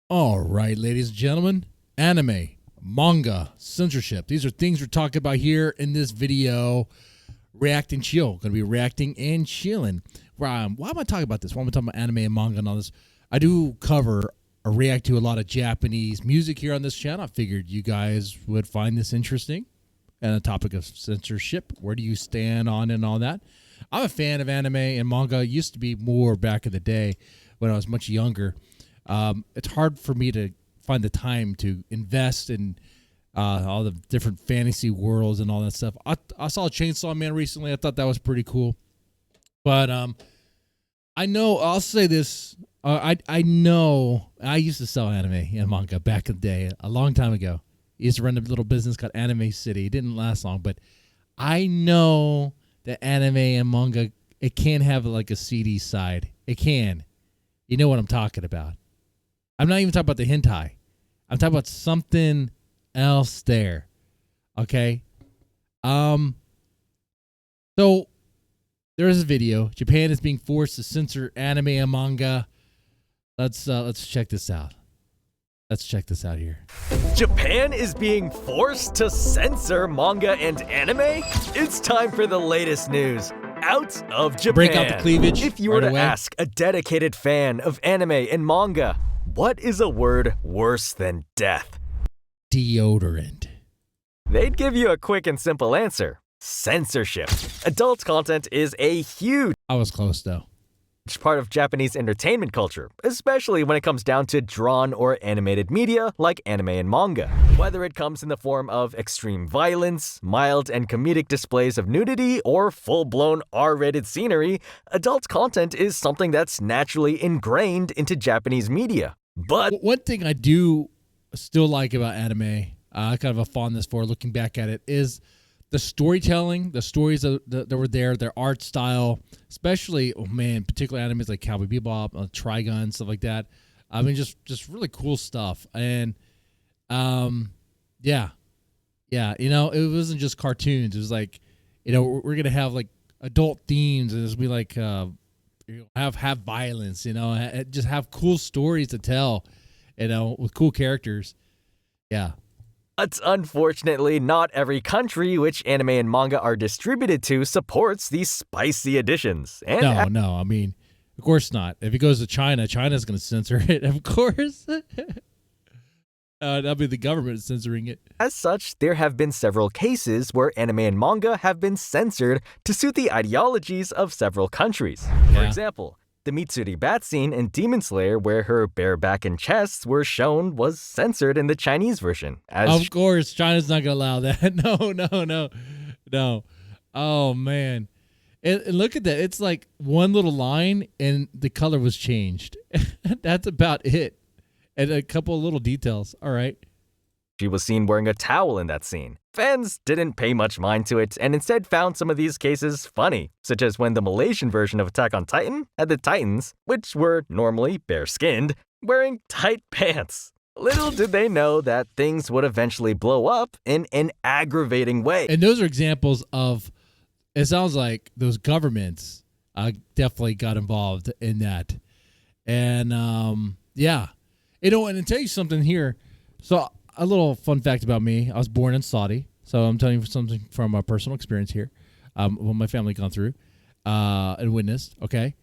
All right, ladies and gentlemen, anime, manga, censorship. These are things we're talking about here in this video. React and chill. Going to be reacting and chilling. Why am I talking about this? Why am I talking about anime and manga and all this? I do cover or react to a lot of Japanese music here on this channel. I figured you guys would find this interesting. And the topic of censorship. Where do you stand on and all that? I'm a fan of anime and manga. It used to be more back in the day when I was much younger. It's hard for me to find the time to invest in all the different fantasy worlds and all that stuff. I saw Chainsaw Man recently. I thought that was pretty cool. But I know, I'll say this. I know I used to sell anime and manga back in the day, a long time ago. I used to run a little business called Anime City. It didn't last long, but I know that anime and manga, it can have like a CD side. It can. You know what I'm talking about. I'm not even talking about the hentai. I'm talking about something else there. Okay? So there is a video. Japan is being forced to censor anime and manga. Let's check this out. Let's check this out here. Japan is being forced to censor manga and anime? It's time for the latest news out of Japan. Break out the cleavage. If you were to ask a dedicated fan of anime and manga, what is a word worse than death? Deodorant. They'd give you a quick and simple answer. Censorship. Adult content is a huge I was close though. part of Japanese entertainment culture, especially when it comes down to drawn or animated media like anime and manga. Whether it comes in the form of extreme violence, mild and comedic displays of nudity, or full-blown R-rated scenery, adult content is something that's naturally ingrained into Japanese media. But one thing I do still like about anime, kind of a fondness for looking back at it, is the storytelling, the stories that were there, their art style, especially, particular animes like Cowboy Bebop, Trigun, stuff like that. I mean, just really cool stuff. And, yeah, you know, it wasn't just cartoons. It was like, you know, we're going to have like adult themes, and it's be like, have violence, you know, just have cool stories to tell, you know, with cool characters. Yeah. But unfortunately, not every country which anime and manga are distributed to supports these spicy additions. And no, I mean, of course not. If it goes to China, China's going to censor it, of course. That'll be the government censoring it. As such, there have been several cases where anime and manga have been censored to suit the ideologies of several countries. For example, the Mitsuri bat scene in Demon Slayer, where her bare back and chests were shown, was censored in the Chinese version. Of course, China's not going to allow that. No. Oh, man. And look at that. It's like one little line, and the color was changed. That's about it. And a couple of little details. All right. She was seen wearing a towel in that scene. Fans didn't pay much mind to it and instead found some of these cases funny, such as when the Malaysian version of Attack on Titan had the Titans, which were normally bare-skinned, wearing tight pants. Little did they know that things would eventually blow up in an aggravating way. And those are examples of, it sounds like those governments definitely got involved in that. And yeah. You know, and to tell you something here, so a little fun fact about me, I was born in Saudi, so I'm telling you something from a personal experience here, what my family gone through and witnessed, okay?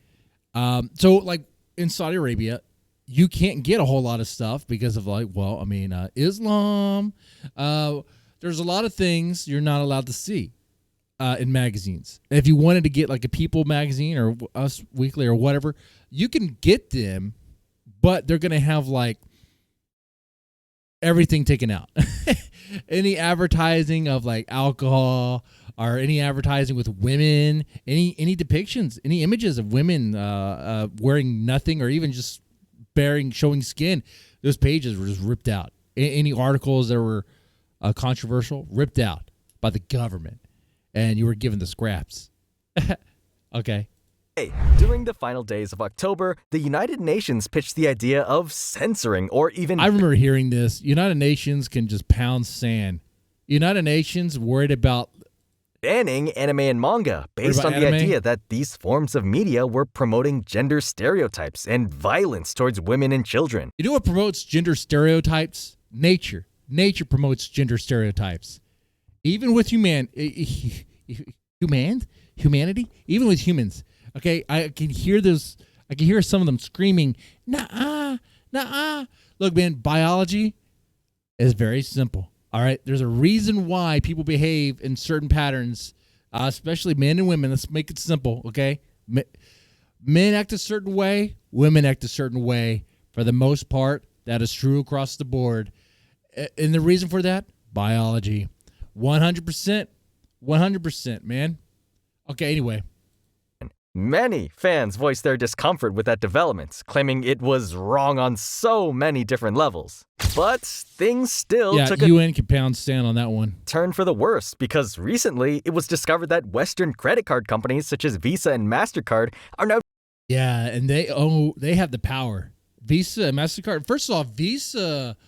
So, like, in Saudi Arabia, you can't get a whole lot of stuff because of, like, Islam. There's a lot of things you're not allowed to see in magazines. If you wanted to get, like, a People magazine or Us Weekly or whatever, you can get them, but they're going to have, like, everything taken out. Any advertising of, like, alcohol or any advertising with women, any depictions, any images of women wearing nothing or even just showing skin, those pages were just ripped out. Any articles that were controversial, ripped out by the government. And you were given the scraps. Okay. During the final days of October, the United Nations pitched the idea of censoring or even... I remember hearing this. United Nations can just pound sand. United Nations worried about banning anime and manga based on the idea that these forms of media were promoting gender stereotypes and violence towards women and children. You know what promotes gender stereotypes? Nature. Nature promotes gender stereotypes. Even with humanity, even with humans. Okay, I can hear this. I can hear some of them screaming, "Nah, nah." Look, man, biology is very simple. All right, there's a reason why people behave in certain patterns, especially men and women. Let's make it simple, okay? Men act a certain way, women act a certain way. For the most part, that is true across the board. And the reason for that? Biology. 100%. 100%, man. Okay, anyway. Many fans voiced their discomfort with that development, claiming it was wrong on so many different levels. But things still took a UN can pound stand on that one. Turn for the worse, because recently it was discovered that Western credit card companies such as Visa and Mastercard are now... Yeah, and they have the power. Visa and Mastercard. First of all, Visa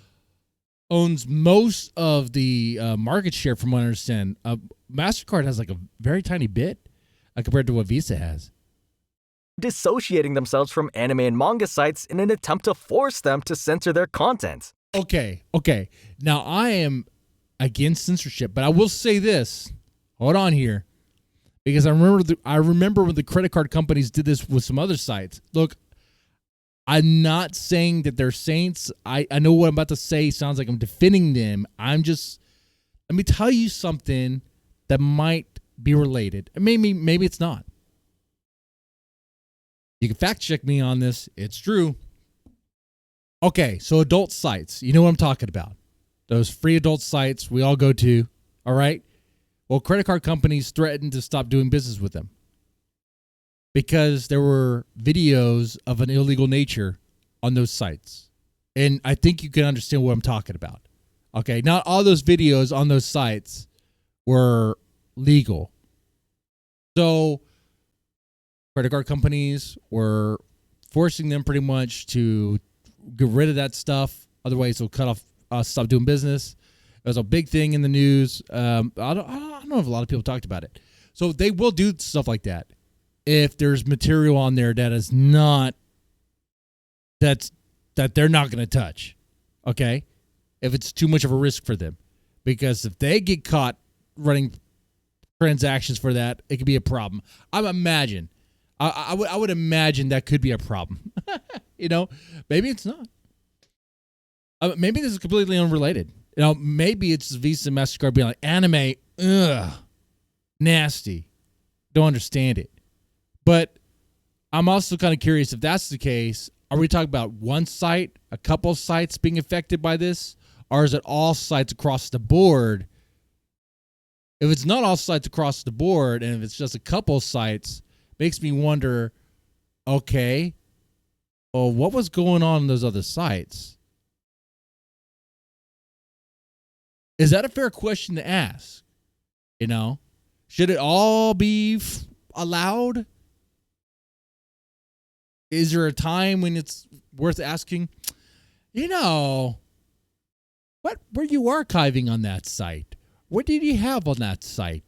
owns most of the market share, from what I understand. Mastercard has like a very tiny bit compared to what Visa has. Dissociating themselves from anime and manga sites in an attempt to force them to censor their content. Okay. Now, I am against censorship, but I will say this. Hold on here. Because I remember when the credit card companies did this with some other sites. Look, I'm not saying that they're saints. I know what I'm about to say sounds like I'm defending them. Let me tell you something that might be related. Maybe it's not. You can fact check me on this. It's true. Okay, so adult sites. You know what I'm talking about. Those free adult sites we all go to. All right? Well, credit card companies threatened to stop doing business with them because there were videos of an illegal nature on those sites. And I think you can understand what I'm talking about. Okay, not all those videos on those sites were legal. So credit card companies were forcing them pretty much to get rid of that stuff. Otherwise, they'll cut off, stop doing business. It was a big thing in the news. I don't know if a lot of people talked about it. So they will do stuff like that if there's material on there that is not that they're not going to touch. Okay, if it's too much of a risk for them, because if they get caught running transactions for that, it could be a problem. I would imagine that could be a problem. You know, maybe it's not. Maybe this is completely unrelated. You know, maybe it's Visa and Mastercard being like, anime, nasty. Don't understand it. But I'm also kind of curious if that's the case. Are we talking about one site, a couple sites being affected by this? Or is it all sites across the board? If it's not all sites across the board, and if it's just a couple sites, makes me wonder, okay, well, what was going on in those other sites? Is that a fair question to ask? You know, should it all be allowed? Is there a time when it's worth asking, you know, what were you archiving on that site? What did you have on that site?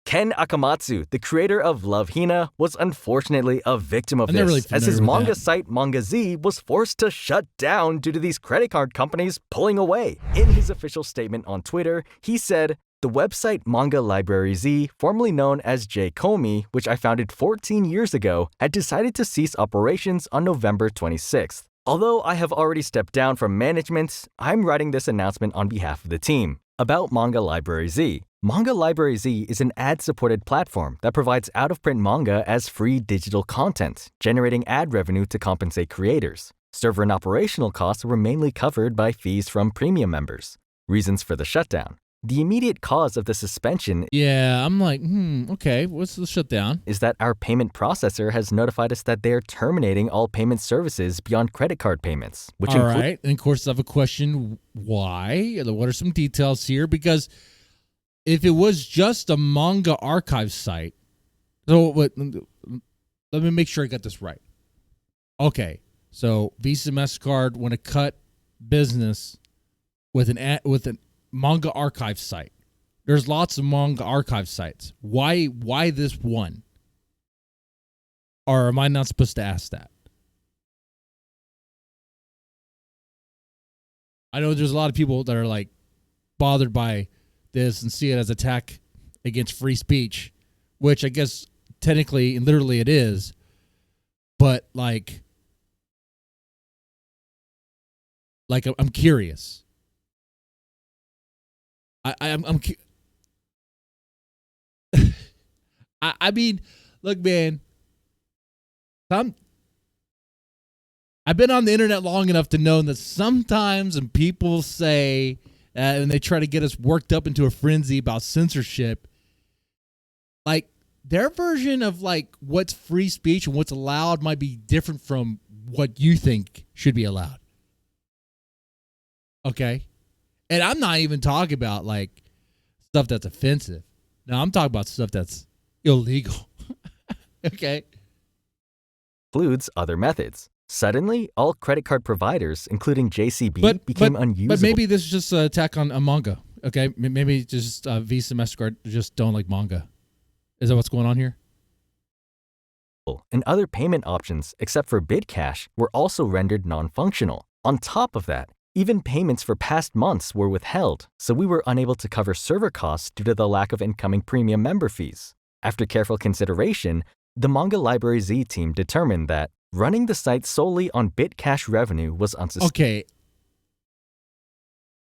Ken Akamatsu, the creator of Love Hina, was unfortunately a victim of this, as his manga site Mangaz was forced to shut down due to these credit card companies pulling away. In his official statement on Twitter, he said, "The website Manga Library Z, formerly known as J. Comey, which I founded 14 years ago, had decided to cease operations on November 26th. Although I have already stepped down from management, I'm writing this announcement on behalf of the team." About Manga Library Z. Manga Library Z is an ad-supported platform that provides out-of-print manga as free digital content, generating ad revenue to compensate creators. Server and operational costs were mainly covered by fees from premium members. Reasons for the shutdown. The immediate cause of the suspension I'm like, okay, what's the shutdown? Is that our payment processor has notified us that they're terminating all payment services beyond credit card payments. Which all right, and of course I have a question, why? What are some details here? Because if it was just a manga archive site, let me make sure I got this right. Okay, so Visa and MasterCard want to cut business with an manga archive site. There's lots of manga archive sites. Why this one? Or am I not supposed to ask that? I know there's a lot of people that are like bothered by this and see it as an attack against free speech, which I guess technically and literally it is. But like I'm curious. I mean, look, man. I've been on the internet long enough to know that sometimes when people say and they try to get us worked up into a frenzy about censorship, like their version of like what's free speech and what's allowed might be different from what you think should be allowed. Okay? And I'm not even talking about like stuff that's offensive. No, I'm talking about stuff that's illegal. Okay? Includes other methods. Suddenly, all credit card providers, including JCB, became unusable. But maybe this is just an attack on a manga. Okay? Maybe just Visa and Mastercard just don't like manga. Is that what's going on here? And other payment options, except for BidCash, were also rendered non-functional. On top of that, even payments for past months were withheld, so we were unable to cover server costs due to the lack of incoming premium member fees. After careful consideration, the Manga Library Z team determined that running the site solely on BitCash revenue was unsustainable. Okay.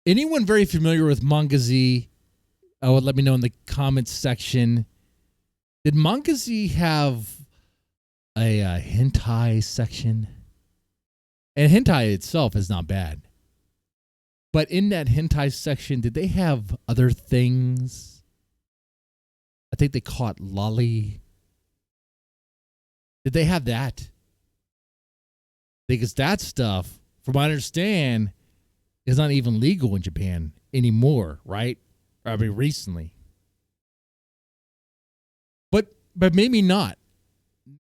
Anyone very familiar with Mangaz? Let me know in the comments section. Did Mangaz have a hentai section? And hentai itself is not bad. But in that hentai section, did they have other things? I think they call it lolly. Did they have that? Because that stuff, from what I understand, is not even legal in Japan anymore, right? I mean, recently. But maybe not.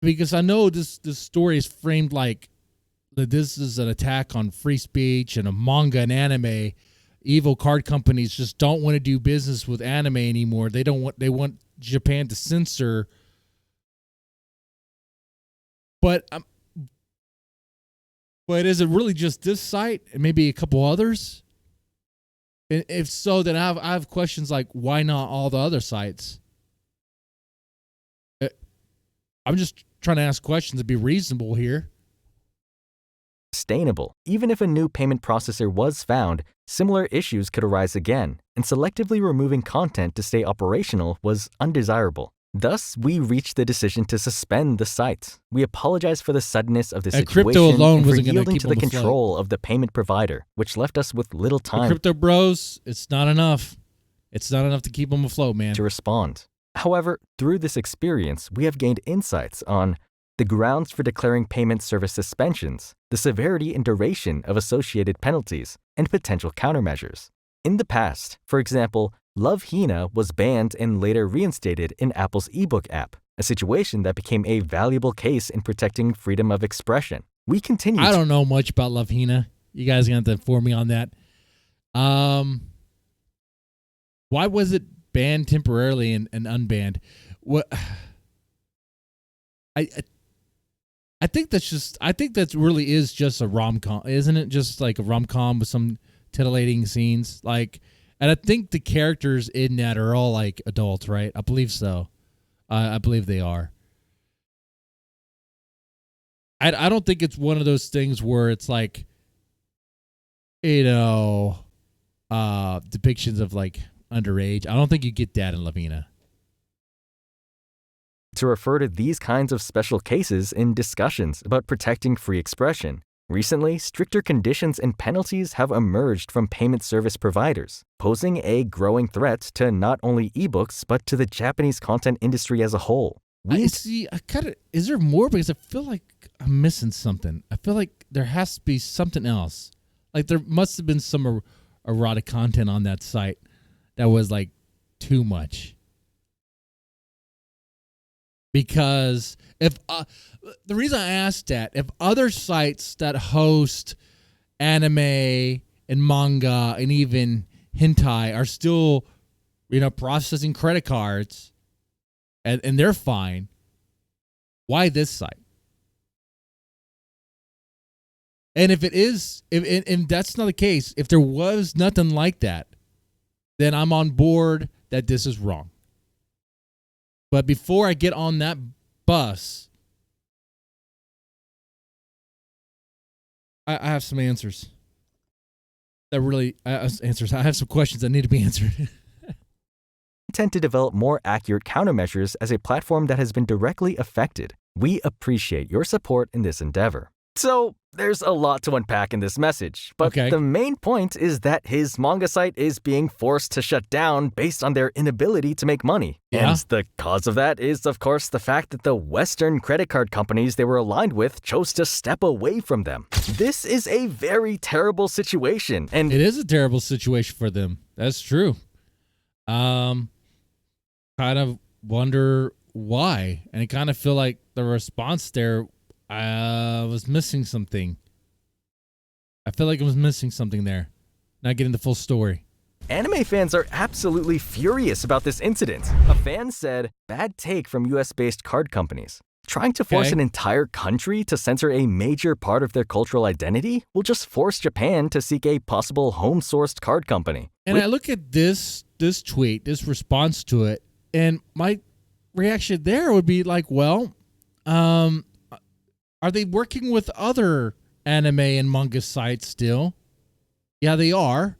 Because I know this story is framed like that this is an attack on free speech and a manga and anime. Evil card companies just don't want to do business with anime anymore. They want Japan to censor. But is it really just this site and maybe a couple others? And if so, then I have questions like, why not all the other sites? I'm just trying to ask questions to be reasonable here. Sustainable. Even if a new payment processor was found, similar issues could arise again, and selectively removing content to stay operational was undesirable. Thus, we reached the decision to suspend the site. We apologize for the suddenness of the situation crypto alone and for wasn't gonna yielding keep to the them afloat. control of the payment provider, which left us with little The time crypto bros, it's not enough. It's not enough to keep them afloat, man. to respond. However, through this experience, we have gained insights on the grounds for declaring payment service suspensions, the severity and duration of associated penalties, and potential countermeasures. In the past, for example, Love Hina was banned and later reinstated in Apple's ebook app, a situation that became a valuable case in protecting freedom of expression. We continue I don't know much about Love Hina. You guys are going to have to inform me on that. Why was it banned temporarily and unbanned? What? I think that really is just a rom-com, isn't it? Just like a rom-com with some titillating scenes, like, and I think the characters in that are all like adults, right? I believe so. I believe they are. I don't think it's one of those things where it's like, depictions of like underage. I don't think you get that in Lavina. to refer to these kinds of special cases in discussions about protecting free expression. Recently, stricter conditions and penalties have emerged from payment service providers, posing a growing threat to not only ebooks but to the Japanese content industry as a whole. Is there more? Because I feel like I'm missing something. I feel like there has to be something else. Like there must have been some erotic content on that site that was like too much. Because if the reason I asked that, if other sites that host anime and manga and even hentai are still processing credit cards, and they're fine. Why this site? And if it is, if that's not the case, if there was nothing like that, then I'm on board that this is wrong. But before I get on that bus, I have some answers. I have some questions that need to be answered. Intend to develop more accurate countermeasures as a platform that has been directly affected. We appreciate your support in this endeavor. So, there's a lot to unpack in this message, but Okay. the main point is that his manga site is being forced to shut down based on their inability to make money. Yeah. And the cause of that is, of course, the fact that the Western credit card companies they were aligned with chose to step away from them. This is a very terrible situation, and It is a terrible situation for them. That's true. Kind of wonder why, and I kind of feel like the response there was missing something. I feel like I was missing something there. Not getting the full story. anime fans are absolutely furious about this incident. A fan said, "Bad take from US-based card companies. Trying to force Okay. an entire country to censor a major part of their cultural identity will just force Japan to seek a possible home-sourced card company." And I look at this tweet, this response to it, and my reaction there would be like, well, are they working with other anime and manga sites still? Yeah, they are.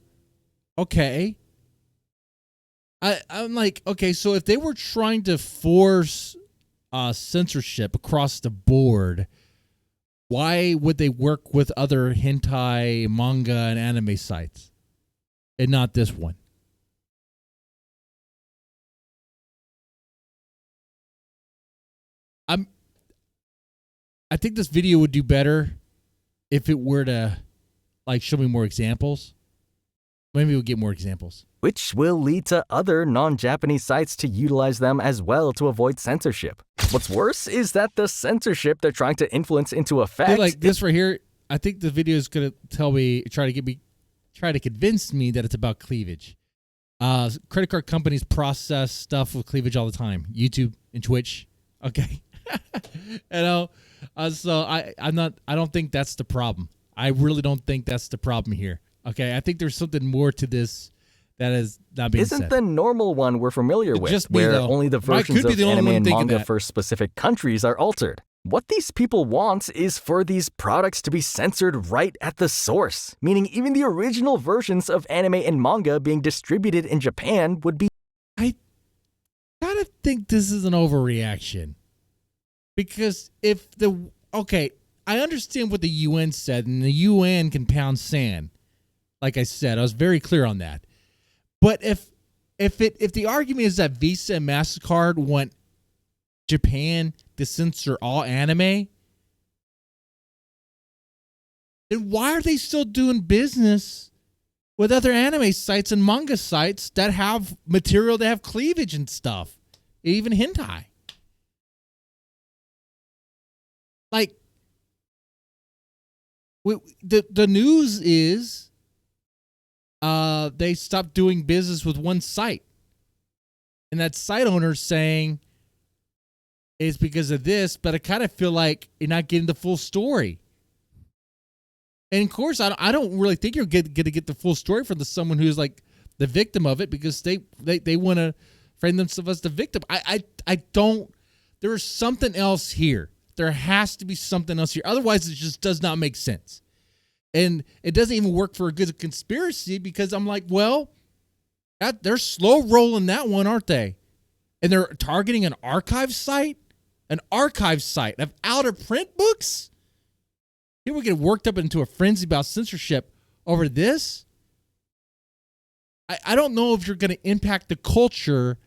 Okay. I'm like, okay, so if they were trying to force censorship across the board, why would they work with other hentai, manga, and anime sites and not this one? I think this video would do better if it were to show me more examples. Maybe we'll get more examples. Which will lead to other non-Japanese sites to utilize them as well to avoid censorship. What's worse is that the censorship they're trying to influence into effect... Like this right here, I think the video is going to try to convince me that it's about cleavage. Credit card companies process stuff with cleavage all the time. YouTube and Twitch. Okay. So I don't think that's the problem. I really don't think that's the problem here. Okay, I think there's something more to this that is not being said. Isn't the normal one we're familiar with, just me, where though. only the I could versions be of the only anime one and thinking manga that. for specific countries are altered. What these people want is for these products to be censored right at the source, meaning even the original versions of anime and manga being distributed in Japan would be... I gotta think this is an overreaction. Because I understand what the UN said, and the UN can pound sand. Like I said, I was very clear on that. But if the argument is that Visa and Mastercard want Japan to censor all anime, then why are they still doing business with other anime sites and manga sites that have material that have cleavage and stuff, even hentai? Like, the news is they stopped doing business with one site. And that site owner's saying it's because of this, but I kind of feel like you're not getting the full story. And of course, I don't really think you're going to get the full story from someone who's like the victim of it, because they want to frame themselves as the victim. I don't. There is something else here. There has to be something else here. Otherwise, it just does not make sense. And it doesn't even work for a good conspiracy, because I'm like, well, they're slow rolling that one, aren't they? And they're targeting an archive site of out of print books. People get worked up into a frenzy about censorship over this. I don't know if you're going to impact the culture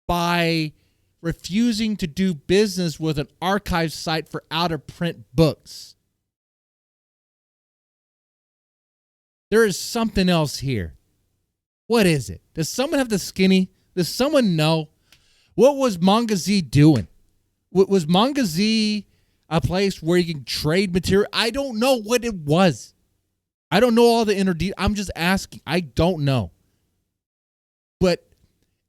by refusing to do business with an archive site for out of print books. There is something else here. What is it? Does someone have the skinny? Does someone know? What was Mangaz doing? Was Mangaz a place where you can trade material? I don't know what it was. I don't know all the inner details. I'm just asking. I don't know. But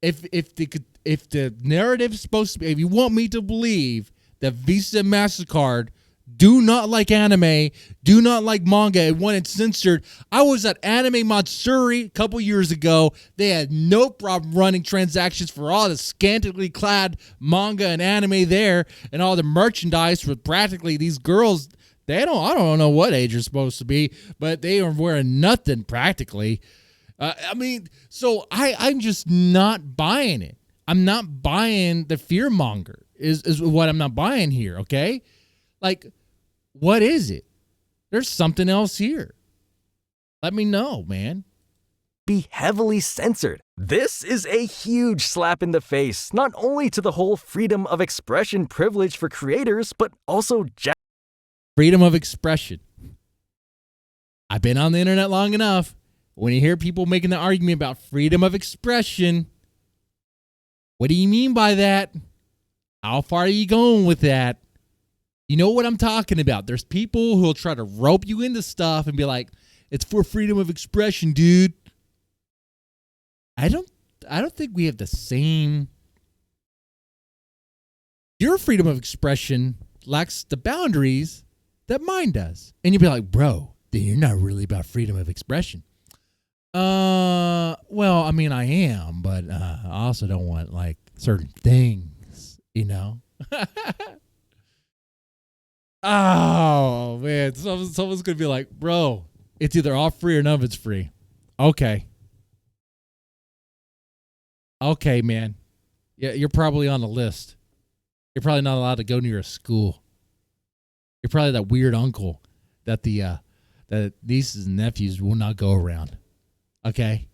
if the narrative's supposed to be, if you want me to believe that Visa and Mastercard do not like anime, do not like manga, and want it censored. I was at Anime Matsuri a couple years ago. They had no problem running transactions for all the scantily clad manga and anime there, and all the merchandise for practically these girls. I don't know what age they're supposed to be, but they are wearing nothing practically. So I'm just not buying it. I'm not buying the fear monger is what I'm not buying here, okay? Like, what is it? There's something else here. Let me know, man. Be heavily censored. This is a huge slap in the face, not only to the whole freedom of expression privilege for creators, but also freedom of expression. I've been on the internet long enough. When you hear people making the argument about freedom of expression, what do you mean by that? How far are you going with that? You know what I'm talking about. There's people who'll try to rope you into stuff and be like, it's for freedom of expression, dude. I don't think we have the same. Your freedom of expression lacks the boundaries that mine does. And you'll be like, bro, then you're not really about freedom of expression. Well, I mean, I am, but I also don't want like certain things, you know? Oh, man. Someone's going to be like, bro, it's either all free or none of it's free. Okay. Okay, man. Yeah, you're probably on the list. You're probably not allowed to go near a school. You're probably that weird uncle that that nieces and nephews will not go around. Okay?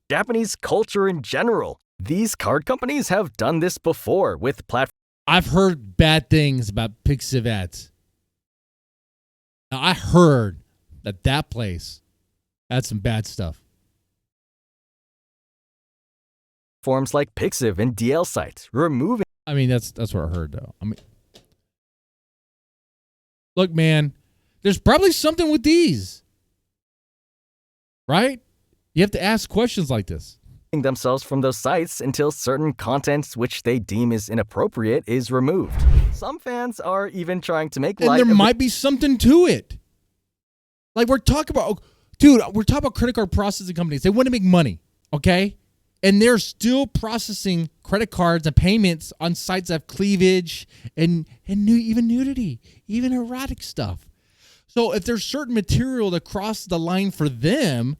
Japanese culture in general. These card companies have done this before with platforms. I've heard bad things about Pixiv ads. Now, I heard that place had some bad stuff. Forms like Pixiv and DL sites, removing. I mean, that's what I heard, though. I mean, look, man, there's probably something with these, right? You have to ask questions like this. Themselves from those sites until certain content which they deem is inappropriate is removed. Some fans are even trying to make light. And there might be something to it. Like we're talking about credit card processing companies. They want to make money, okay? And they're still processing credit cards and payments on sites that have cleavage and even nudity, even erotic stuff. So if there's certain material that crosses the line for them,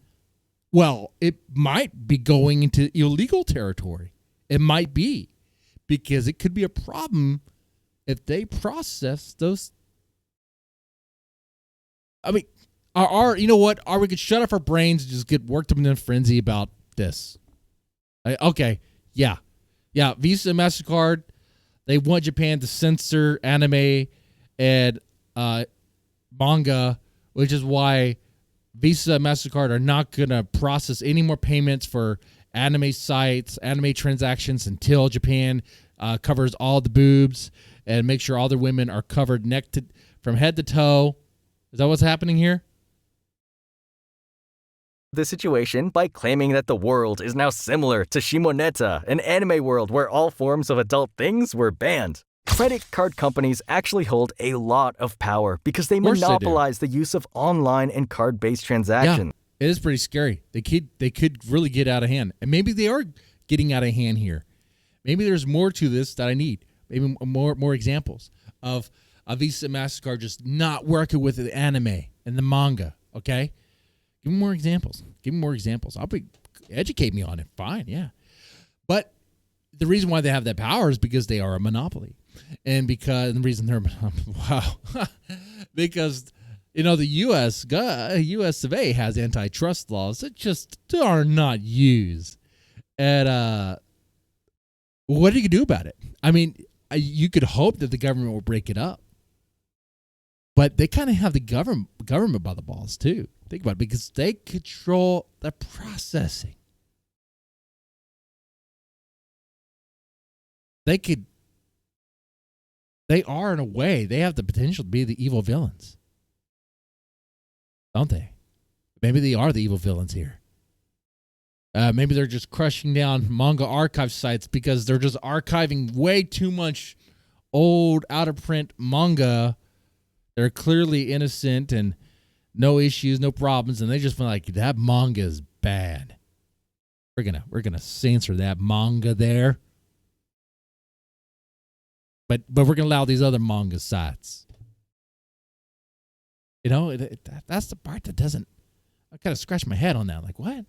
well, it might be going into illegal territory. It might be, because it could be a problem if they process those. I mean, you know what? Or we could shut off our brains and just get worked up in a frenzy about this. Okay, yeah. Visa and Mastercard, they want Japan to censor anime and manga, which is why Visa and Mastercard are not going to process any more payments for anime sites, anime transactions until Japan covers all the boobs and make sure all their women are covered from head to toe. Is that what's happening here? The situation by claiming that the world is now similar to Shimoneta, an anime world where all forms of adult things were banned. Credit card companies actually hold a lot of power because they monopolize the use of online and card-based transactions. Yeah, it is pretty scary. They could really get out of hand. And maybe they are getting out of hand here. Maybe there's more to this that I need. Maybe more examples of Visa and MasterCard just not working with the anime and the manga, okay? Give me more examples. Educate me on it. Fine, yeah. But the reason why they have that power is because they are a monopoly. And the reason they're because the US of A has antitrust laws that just are not used. And what do you do about it? I mean, you could hope that the government will break it up, but they kind of have the government by the balls too. Think about it, because they control the processing. They are, in a way, they have the potential to be the evil villains. Don't they? Maybe they are the evil villains here. Maybe they're just crushing down manga archive sites because they're just archiving way too much old, out-of-print manga. They're clearly innocent and no issues, no problems, and they just feel like that manga is bad. We're gonna censor that manga there, but we're gonna allow these other manga sites. You know, that's the part that doesn't. I kind of scratch my head on that. Like, what?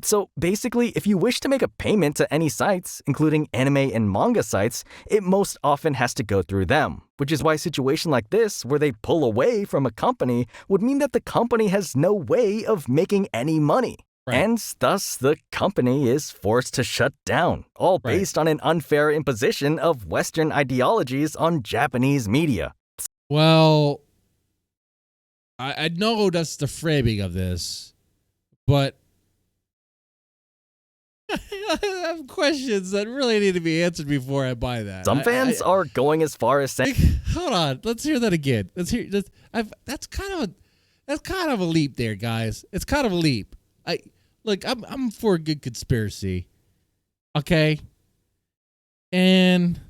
So basically, if you wish to make a payment to any sites, including anime and manga sites, it most often has to go through them, which is why a situation like this, where they pull away from a company, would mean that the company has no way of making any money. Right. And thus, the company is forced to shut down, all based on an unfair imposition of Western ideologies on Japanese media. Well, I know that's the framing of this, but I have questions that really need to be answered before I buy that. Some fans are going as far as saying, "Hold on, let's hear that again. Let's hear this." That's kind of a leap there, guys. It's kind of a leap. I'm for a good conspiracy, okay? And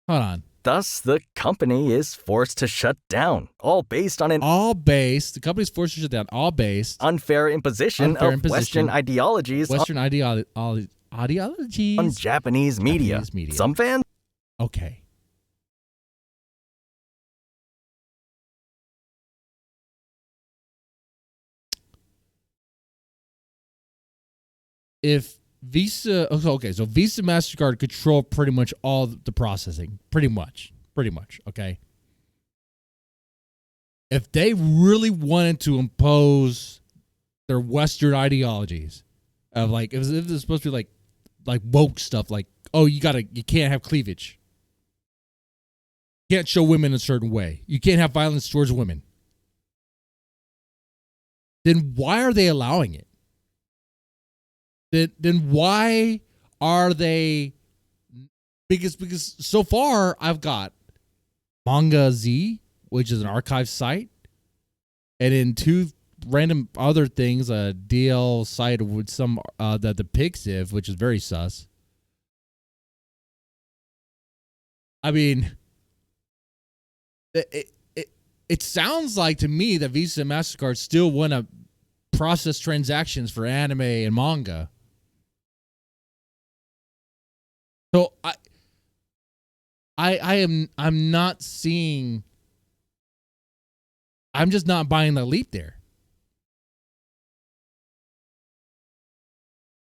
hold on. Thus, the company is forced to shut down, all based on an the company's forced to shut down, all based unfair imposition of Western ideologies ideologies on Japanese media. Some fans. Okay. If Visa, so Visa and Mastercard control pretty much all the processing, pretty much, okay? If they really wanted to impose their Western ideologies of like, if it's supposed to be like woke stuff, like, oh, you can't have cleavage. You can't show women a certain way. You can't have violence towards women. Then why are they allowing it? Then why are they? Because so far I've got Mangaz, which is an archive site, and then two random other things, a DL site with some that depicts it, which is very sus. I mean, it sounds like to me that Visa and Mastercard still want to process transactions for anime and manga. So I'm not seeing. I'm just not buying the leap there.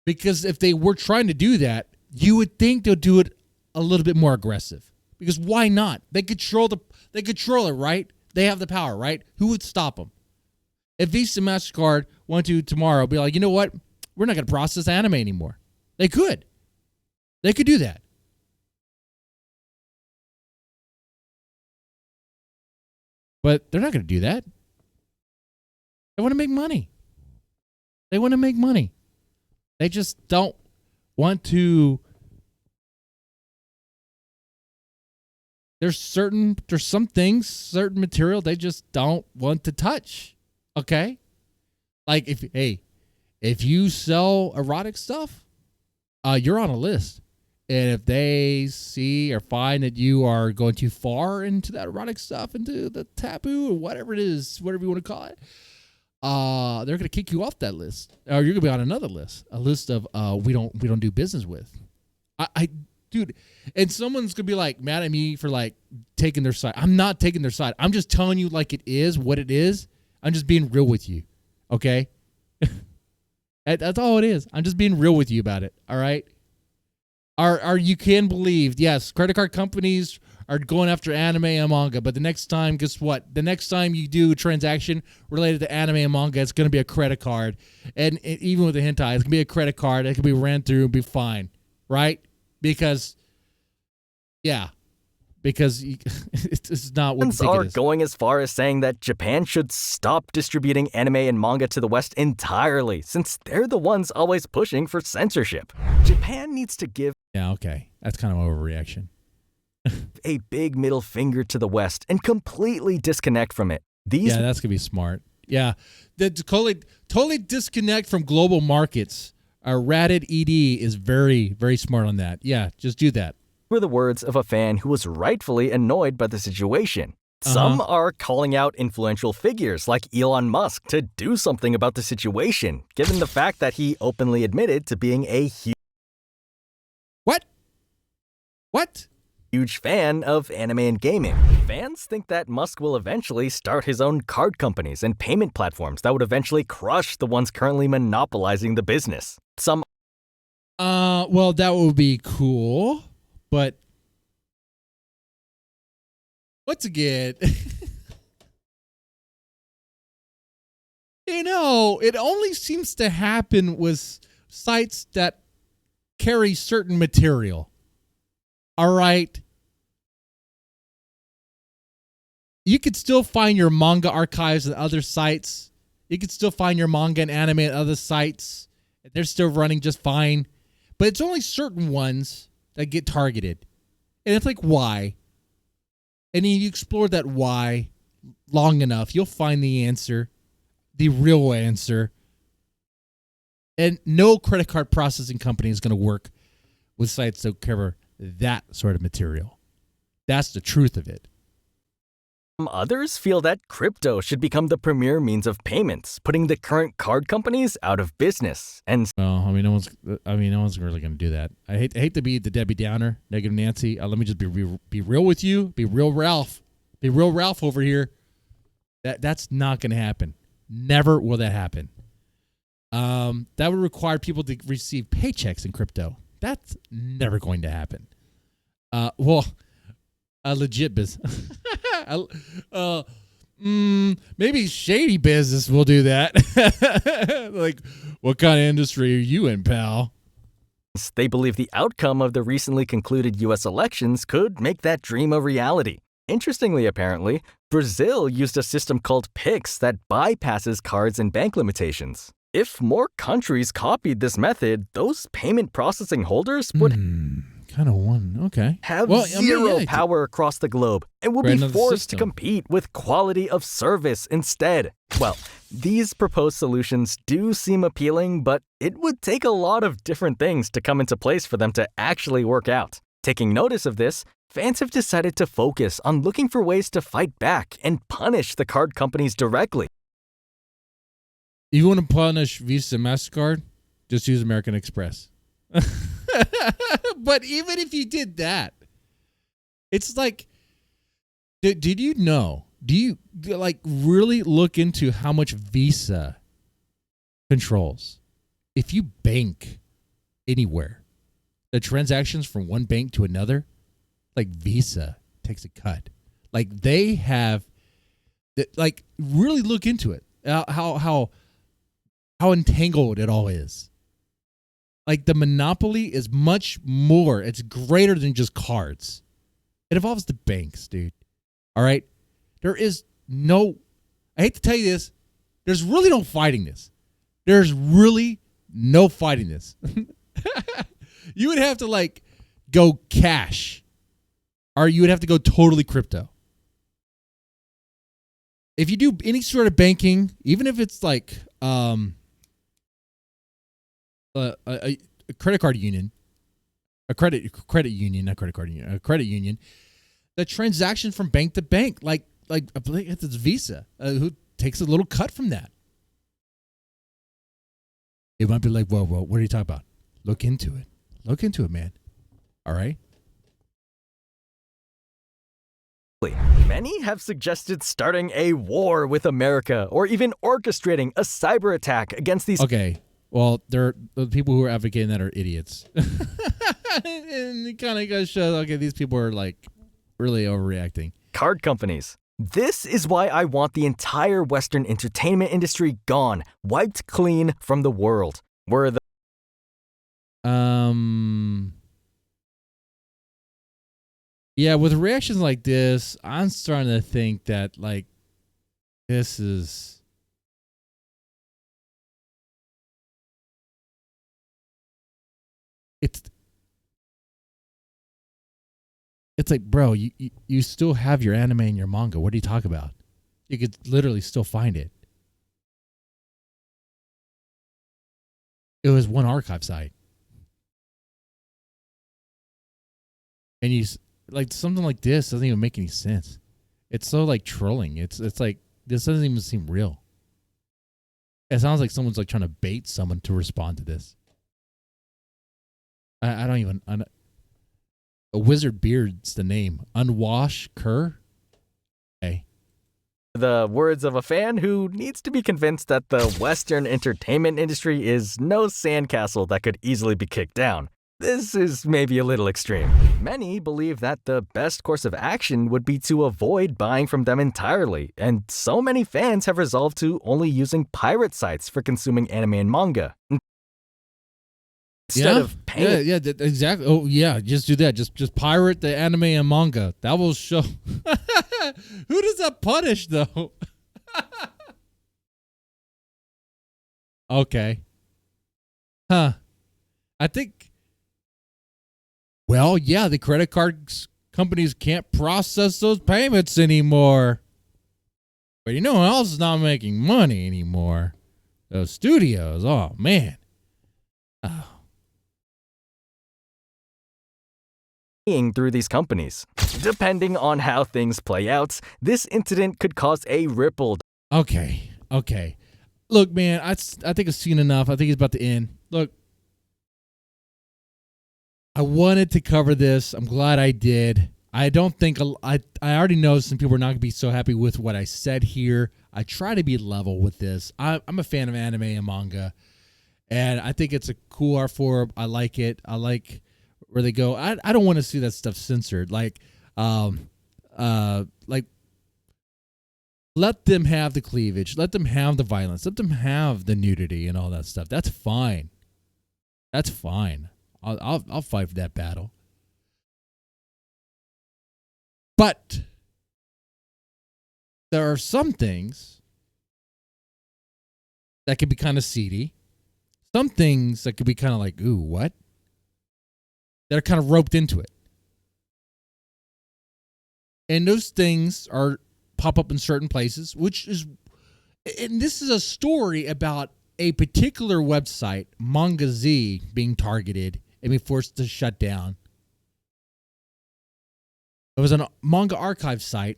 Because if they were trying to do that, you would think they'll do it a little bit more aggressive. Because why not? They control it, right? They have the power, right? Who would stop them? If Visa and Mastercard want to tomorrow be like, you know what? We're not going to process anime anymore. They could. They could do that. But they're not going to do that. They want to make money. They just don't want to. There's some things, certain material they just don't want to touch. Okay? Like if you sell erotic stuff, you're on a list. And if they see or find that you are going too far into that erotic stuff, into the taboo or whatever it is, whatever you want to call it, they're going to kick you off that list. Or you're going to be on another list, a list of we don't do business with. Dude, and someone's going to be like mad at me for like taking their side. I'm not taking their side. I'm just telling you like it is, what it is. I'm just being real with you. Okay? That's all it is. I'm just being real with you about it. All right? Are you can believe, yes, credit card companies are going after anime and manga, but the next time, guess what? The next time you do a transaction related to anime and manga, it's going to be a credit card. And even with the hentai, it's going to be a credit card. It can be ran through and be fine, right? Because it's not what you think it is. Are going as far as saying that Japan should stop distributing anime and manga to the West entirely, since they're the ones always pushing for censorship. Japan needs to give that's kind of overreaction. a big middle finger to the West and completely disconnect from it. That's gonna be smart. Yeah. The totally disconnect from global markets. Ratted ED is very, very smart on that. Yeah, just do that. Were the words of a fan who was rightfully annoyed by the situation. Some are calling out influential figures like Elon Musk to do something about the situation, given the fact that he openly admitted to being a huge fan of anime and gaming. Fans think that Musk will eventually start his own card companies and payment platforms that would eventually crush the ones currently monopolizing the business. Well, that would be cool, but once again, it only seems to happen with sites that carry certain material. All right. You could still find your manga archives at other sites. You could still find your manga and anime at other sites. They're still running just fine. But it's only certain ones that get targeted. And it's like, why? And you explore that why long enough, you'll find the answer, the real answer. And no credit card processing company is going to work with sites that cover that sort of material. That's the truth of it. Others feel that crypto should become the premier means of payments, putting the current card companies out of business. And well, no one's really going to do that. I hate to be the Debbie Downer, negative Nancy. Let me just be real with you. Be real Ralph over here. That's not going to happen. Never will that happen. That would require people to receive paychecks in crypto. That's never going to happen. A legit business. Maybe shady business will do that. Like, what kind of industry are you in, pal? They believe the outcome of the recently concluded U.S. elections could make that dream a reality. Interestingly, apparently, Brazil used a system called Pix that bypasses cards and bank limitations. If more countries copied this method, those payment processing holders would have zero power across the globe and would be forced to compete with quality of service instead. Well, these proposed solutions do seem appealing, but it would take a lot of different things to come into place for them to actually work out. Taking notice of this, fans have decided to focus on looking for ways to fight back and punish the card companies directly. You want to punish Visa and Mastercard? Just use American Express. But even if you did that, it's like, did you know? Do you really look into how much Visa controls? If you bank anywhere, the transactions from one bank to another, like Visa takes a cut. Like they have, really look into it. How entangled it all is. Like the monopoly is much more. It's greater than just cards. It involves the banks, dude. All right? There is no, I hate to tell you this, there's really no fighting this. There's really no fighting this. You would have to go cash, or you would have to go totally crypto. If you do any sort of banking, even if it's a credit card union, a credit union, not credit card union, a credit union, the transaction from bank to bank, like I believe it's Visa, who takes a little cut from that. It might be like, whoa, what are you talking about? Look into it, man. All right. Many have suggested starting a war with America or even orchestrating a cyber attack against these. Okay. Well, the people who are advocating that are idiots. And it kind of shows, okay, these people are really overreacting. Card companies. This is why I want the entire Western entertainment industry gone, wiped clean from the world. Yeah, with reactions like this, I'm starting to think that this is. It's like, bro, you still have your anime and your manga. What are you talking about? You could literally still find it. It was one archive site. And like something like this doesn't even make any sense. It's so like trolling. It's like this doesn't even seem real. It sounds like someone's like trying to bait someone to respond to this. I don't even. A wizard beard's the name. Unwash Kerr. Hey. The words of a fan who needs to be convinced that the Western entertainment industry is no sandcastle that could easily be kicked down. This is maybe a little extreme. Many believe that the best course of action would be to avoid buying from them entirely, and so many fans have resolved to only using pirate sites for consuming anime and manga. Instead of paying. Yeah, exactly. Oh, yeah, just do that. Just pirate the anime and manga. That will show. Who does that punish, though? Okay. Huh. I think. Well, yeah, the credit card companies can't process those payments anymore. But you know who else is not making money anymore? Those studios. Oh, man. Oh. Through these companies. Depending on how things play out, this incident could cause a ripple. Okay. Look, man, I think I've seen enough. I think it's about to end. Look, I wanted to cover this. I'm glad I did. I don't think I already know some people are not going to be so happy with what I said here. I try to be level with this. I'm a fan of anime and manga, and I think it's a cool art form. I like it. I like where they go. I don't want to see that stuff censored. Like let them have the cleavage. Let them have the violence. Let them have the nudity and all that stuff. That's fine. That's fine. I'll fight for that battle. But there are some things that could be kind of seedy. Some things that could be kind of like, ooh, what? That are kind of roped into it. And those things pop up in certain places, and this is a story about a particular website, Mangaz, being targeted and being forced to shut down. It was a manga archive site.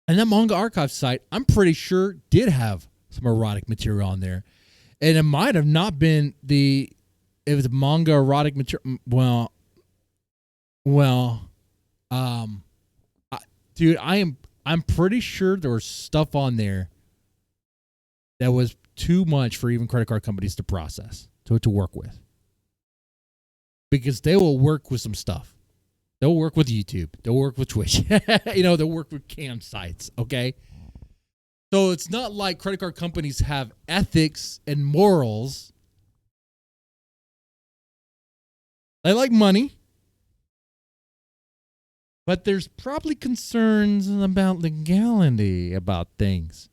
And that manga archive site, I'm pretty sure, did have some erotic material on there. And it might have not been it was manga erotic material. Dude, I'm pretty sure there was stuff on there that was too much for even credit card companies to process, to work with. Because they will work with some stuff. They'll work with YouTube. They'll work with Twitch. They'll work with cam sites, okay? So it's not like credit card companies have ethics and morals. They like money. But there's probably concerns about legality about things.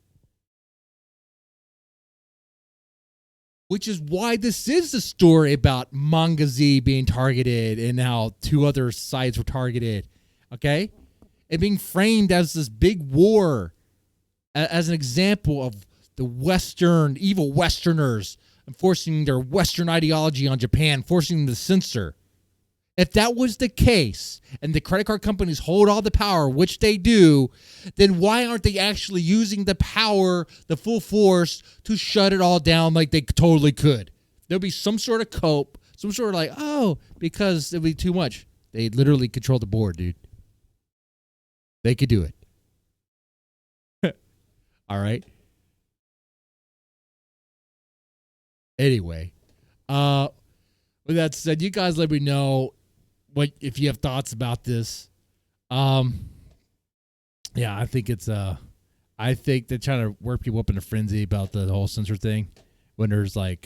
Which is why this is the story about Mangaz being targeted and how 2 other sites were targeted. Okay? And being framed as this big war. As an example of the evil Westerners enforcing their Western ideology on Japan, forcing them to censor. If that was the case, and the credit card companies hold all the power, which they do, then why aren't they actually using the power, the full force, to shut it all down like they totally could? There'll be some sort of cope, some sort of because it'll be too much. They literally control the board, dude. They could do it. All right? Anyway, with that said, you guys let me know if you have thoughts about this. Yeah, I think I think they're trying to work people up in a frenzy about the whole censor thing when there's not.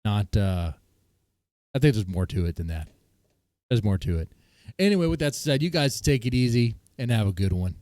I think there's more to it than that. There's more to it. Anyway, with that said, you guys take it easy and have a good one.